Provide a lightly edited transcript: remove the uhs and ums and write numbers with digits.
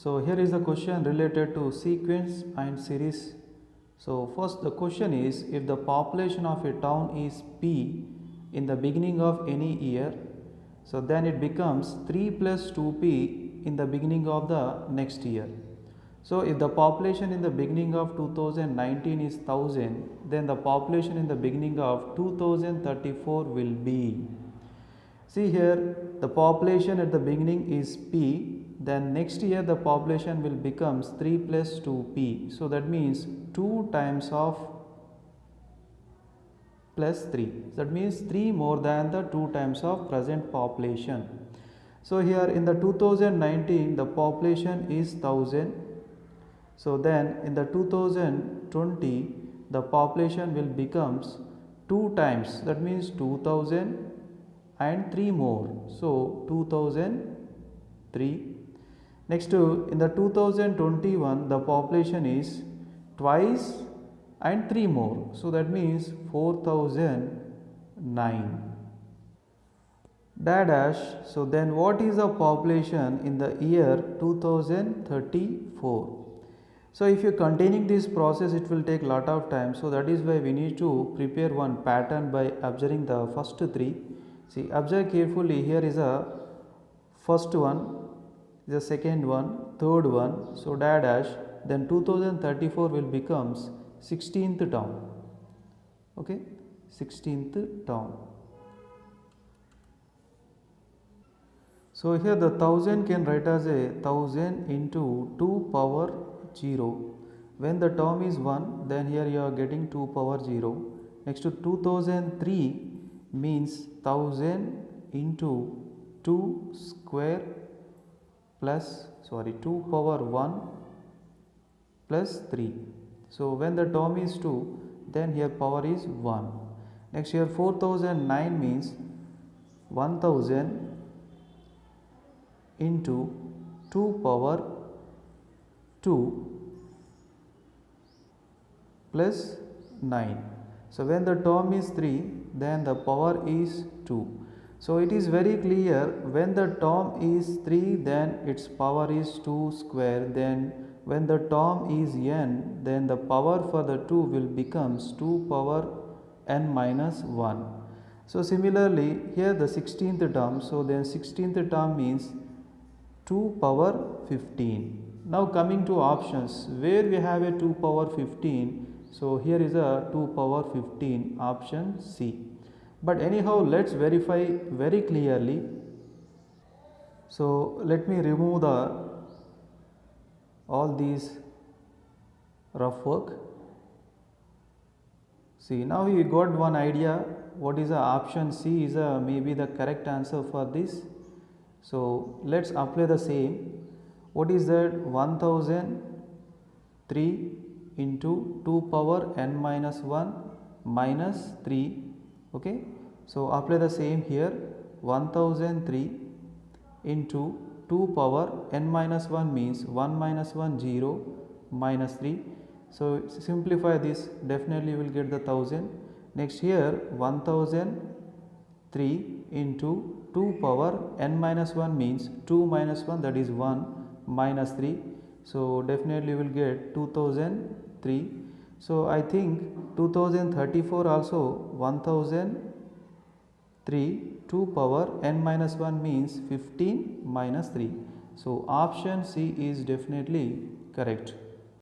So here is the question related to sequence and series. So first the question is, if the population of a town is P in the beginning of any year, so then it becomes 3 plus 2P in the beginning of the next year. So if the population in the beginning of 2019 is 1000, then the population in the beginning of 2034 will be. See here, the population at the beginning is P, then next year the population will becomes 3 plus 2P. So that means 2 times of plus 3. That means 3 more than the 2 times of present population. So here in the 2019 the population is 1000. So then in the 2020 the population will becomes 2 times, that means 2000 and 3 more, so 2003. Next in the 2021 the population is twice and 3 more, so that means 4009 dash. So then what is the population in the year 2034? So if you are continuing this process, it will take lot of time, so that is why we need to prepare one pattern by observing the first 3. See, observe carefully. Here is a first one, the second one, third one, so dash, then 2034 will becomes 16th town, okay, 16th town. So here the 1000 can write as a 1000 into 2 power 0. When the term is 1, then here you are getting 2 power 0. Next to 2003 means 1000 into 2 square plus 2 power 1 plus 3. So when the term is 2, then here power is 1. Next here 4009 means 1000 into 2 power 2 plus 9. So when the term is 3, then the power is 2. So it is very clear, when the term is 3, then its power is 2 square. Then when the term is n, then the power for the 2 will becomes 2 power n minus 1. So similarly here the 16th term, so then 16th term means 2 power 15. Now coming to options, where we have a 2 power 15, so here is a 2 power 15, option C. But anyhow, let's verify very clearly. So let me remove all these rough work. See, now we got one idea what is the option C is maybe the correct answer for this. So let's apply the same. What is that? 1003 into 2 power n minus 1 minus 3. Okay, so apply the same here. 1003 into 2 power n minus 1 means 1 minus 1 0 minus 3. So simplify this, definitely you will get the 1000. Next here 1003 into 2 power n minus 1 means 2 minus 1, that is 1 minus 3. So definitely you will get 2003. So I think 2034 also 1003 2 power n minus 1 means 15 minus 3. So option C is definitely correct.